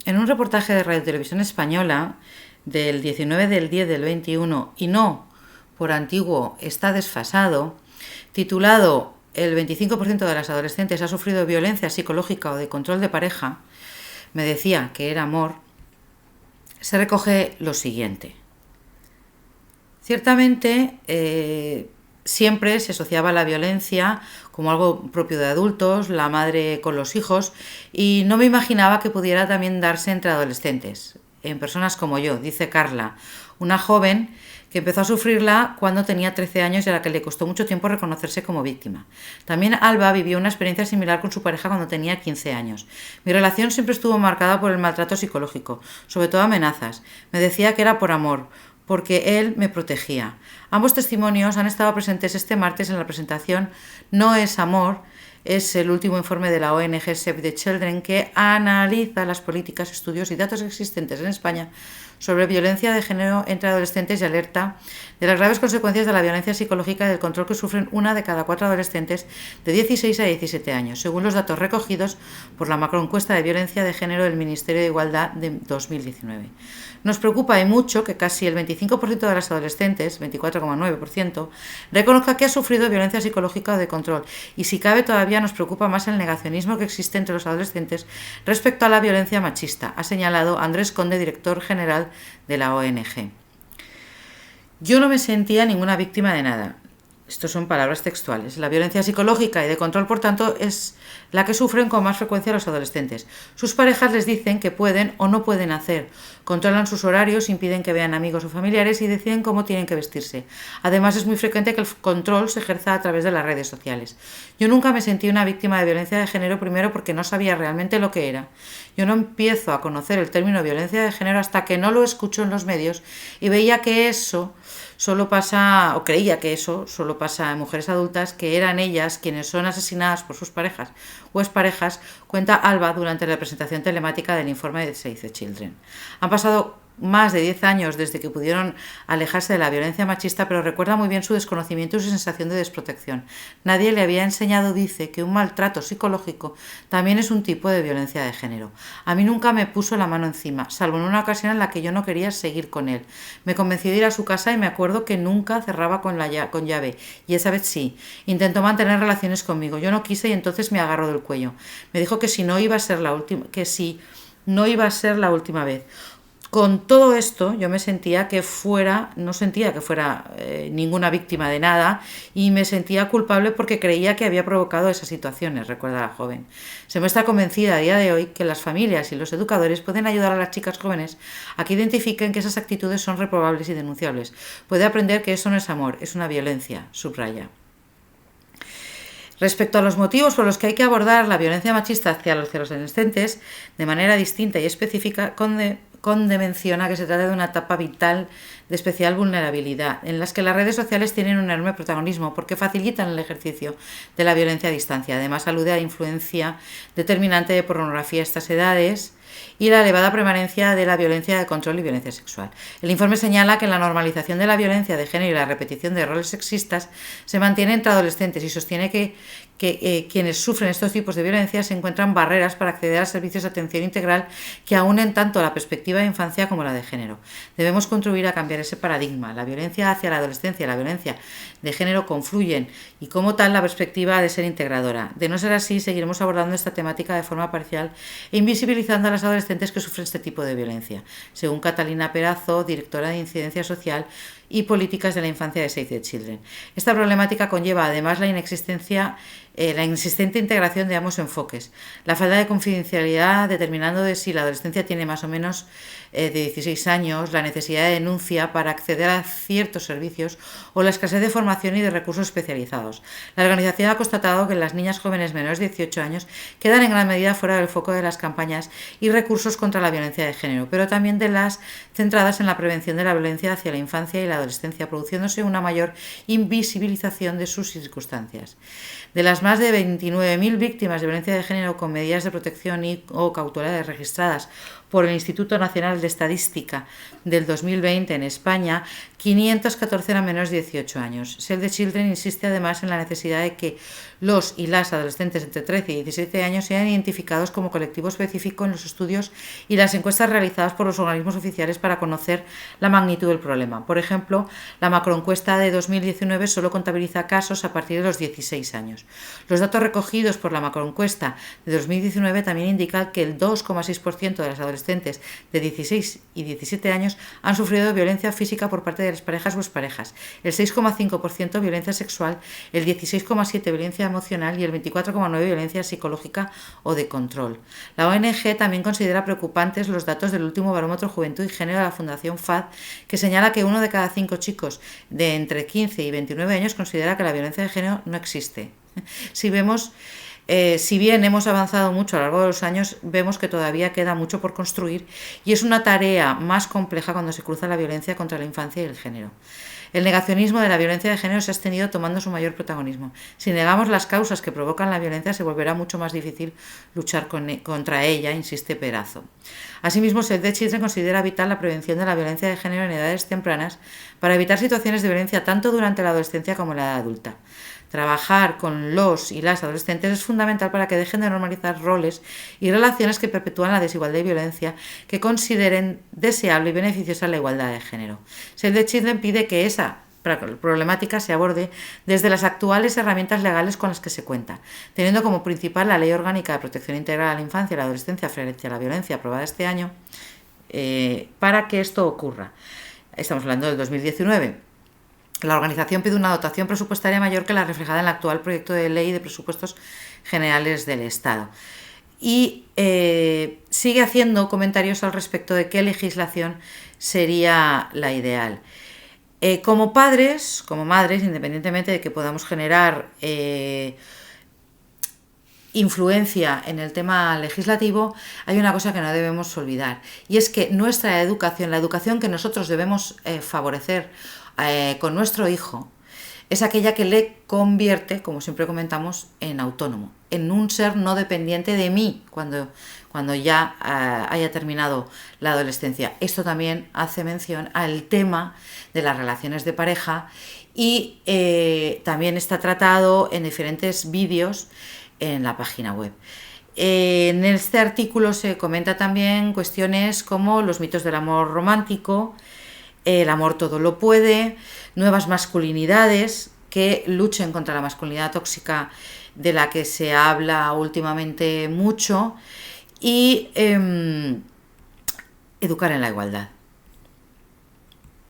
en un reportaje de Radio Televisión Española del 19 del 10 del 21, y no por antiguo está desfasado, titulado "El 25% de las adolescentes ha sufrido violencia psicológica o de control de pareja", me decía que era amor, se recoge lo siguiente. Ciertamente, siempre se asociaba la violencia como algo propio de adultos, la madre con los hijos, y no me imaginaba que pudiera también darse entre adolescentes, en personas como yo, dice Carla, una joven que empezó a sufrirla cuando tenía 13 años y a la que le costó mucho tiempo reconocerse como víctima. También Alba vivió una experiencia similar con su pareja cuando tenía 15 años. Mi relación siempre estuvo marcada por el maltrato psicológico, sobre todo amenazas. Me decía que era por amor, porque él me protegía. Ambos testimonios han estado presentes este martes en la presentación No es amor, es el último informe de la ONG Save the Children que analiza las políticas, estudios y datos existentes en España sobre violencia de género entre adolescentes y alerta de las graves consecuencias de la violencia psicológica y del control que sufren 1 de cada 4 adolescentes de 16 a 17 años, según los datos recogidos por la macroencuesta de violencia de género del Ministerio de Igualdad de 2019. Nos preocupa y mucho que casi el 25% de las adolescentes, 24,9%, reconozca que ha sufrido violencia psicológica o de control, y si cabe todavía nos preocupa más el negacionismo que existe entre los adolescentes respecto a la violencia machista, ha señalado Andrés Conde, director general de la ONG. Yo no me sentía ninguna víctima de nada. Estos son palabras textuales. La violencia psicológica y de control, por tanto, es la que sufren con más frecuencia los adolescentes. Sus parejas les dicen que pueden o no pueden hacer, controlan sus horarios, impiden que vean amigos o familiares y deciden cómo tienen que vestirse. Además, es muy frecuente que el control se ejerza a través de las redes sociales. Yo nunca me sentí una víctima de violencia de género, primero porque no sabía realmente lo que era. Yo no empiezo a conocer el término violencia de género hasta que no lo escucho en los medios y veía que eso solo pasa, o creía que eso solo pasa en mujeres adultas, que eran ellas quienes son asesinadas por sus parejas o exparejas, cuenta Alba durante la presentación telemática del informe de Save the Children. Han pasado más de 10 años desde que pudieron alejarse de la violencia machista, pero recuerda muy bien su desconocimiento y su sensación de desprotección. Nadie le había enseñado, dice, que un maltrato psicológico también es un tipo de violencia de género. A mí nunca me puso la mano encima, salvo en una ocasión en la que yo no quería seguir con él. Me convenció de ir a su casa y me acuerdo que nunca cerraba con llave, y esa vez sí. Intentó mantener relaciones conmigo. Yo no quise y entonces me agarró del cuello. Me dijo que si no iba a ser la última, vez. Con todo esto yo no sentía que fuera ninguna víctima de nada y me sentía culpable porque creía que había provocado esas situaciones, recuerda la joven. Se muestra convencida a día de hoy que las familias y los educadores pueden ayudar a las chicas jóvenes a que identifiquen que esas actitudes son reprobables y denunciables. Puede aprender que eso no es amor, es una violencia, subraya. Respecto a los motivos por los que hay que abordar la violencia machista hacia los adolescentes de manera distinta y específica, Conde menciona que se trata de una etapa vital de especial vulnerabilidad, en las que las redes sociales tienen un enorme protagonismo porque facilitan el ejercicio de la violencia a distancia. Además, alude a la influencia determinante de pornografía a estas edades y la elevada prevalencia de la violencia de control y violencia sexual. El informe señala que la normalización de la violencia de género y la repetición de roles sexistas se mantiene entre adolescentes y sostiene que quienes sufren estos tipos de violencia se encuentran barreras para acceder a servicios de atención integral que aúnen tanto la perspectiva de infancia como la de género. Debemos contribuir a cambiar ese paradigma. La violencia hacia la adolescencia y la violencia de género confluyen y como tal la perspectiva ha de ser integradora. De no ser así, seguiremos abordando esta temática de forma parcial e invisibilizando a las adolescentes que sufren este tipo de violencia, según Catalina Perazo, directora de Incidencia Social y Políticas de la Infancia de Save the Children. Esta problemática conlleva además la inexistente integración de ambos enfoques, la falta de confidencialidad determinando de si la adolescencia tiene más o menos de 16 años, la necesidad de denuncia para acceder a ciertos servicios o la escasez de formación y de recursos especializados. La organización ha constatado que las niñas jóvenes menores de 18 años quedan en gran medida fuera del foco de las campañas y recursos contra la violencia de género, pero también de las centradas en la prevención de la violencia hacia la infancia y la adolescencia, produciéndose una mayor invisibilización de sus circunstancias. De las más de 29.000 víctimas de violencia de género con medidas de protección o cautelares registradas por el Instituto Nacional de Estadística del 2020 en España, 514 eran menores de 18 años. Save the Children insiste además en la necesidad de que los y las adolescentes entre 13 y 17 años sean identificados como colectivo específico en los estudios y las encuestas realizadas por los organismos oficiales para conocer la magnitud del problema. Por ejemplo, la macroencuesta de 2019 solo contabiliza casos a partir de los 16 años. Los datos recogidos por la macroencuesta de 2019 también indican que el 2,6% de las adolescentes de 16 y 17 años han sufrido violencia física por parte de las parejas o exparejas, el 6,5% violencia sexual, el 16,7% violencia emocional y el 24,9% violencia psicológica o de control. La ONG también considera preocupantes los datos del último barómetro Juventud y Género de la Fundación FAD, que señala que 1 de cada 5 chicos de entre 15 y 29 años considera que la violencia de género no existe. Si bien hemos avanzado mucho a lo largo de los años, vemos que todavía queda mucho por construir y es una tarea más compleja cuando se cruza la violencia contra la infancia y el género. El negacionismo de la violencia de género se ha extendido tomando su mayor protagonismo. Si negamos las causas que provocan la violencia, se volverá mucho más difícil luchar contra ella, insiste Perazo. Asimismo, Save the Children considera vital la prevención de la violencia de género en edades tempranas para evitar situaciones de violencia tanto durante la adolescencia como en la edad adulta. Trabajar con los y las adolescentes es fundamental para que dejen de normalizar roles y relaciones que perpetúan la desigualdad y violencia, que consideren deseable y beneficiosa la igualdad de género. Save the Children pide que esa problemática se aborde desde las actuales herramientas legales con las que se cuenta, teniendo como principal la Ley Orgánica de Protección Integral a la Infancia y la Adolescencia frente a la violencia aprobada este año, para que esto ocurra. Estamos hablando del 2019. La organización pide una dotación presupuestaria mayor que la reflejada en el actual proyecto de ley de presupuestos generales del Estado. Y sigue haciendo comentarios al respecto de qué legislación sería la ideal. Como padres, como madres, independientemente de que podamos generar influencia en el tema legislativo, hay una cosa que no debemos olvidar, y es que nuestra educación, la educación que nosotros debemos favorecer con nuestro hijo, es aquella que le convierte, como siempre comentamos, en autónomo, en un ser no dependiente de mí cuando ya haya terminado la adolescencia. Esto también hace mención al tema de las relaciones de pareja y también está tratado en diferentes vídeos en la página web. En este artículo se comenta también cuestiones como los mitos del amor romántico, el amor todo lo puede, nuevas masculinidades que luchen contra la masculinidad tóxica de la que se habla últimamente mucho y educar en la igualdad.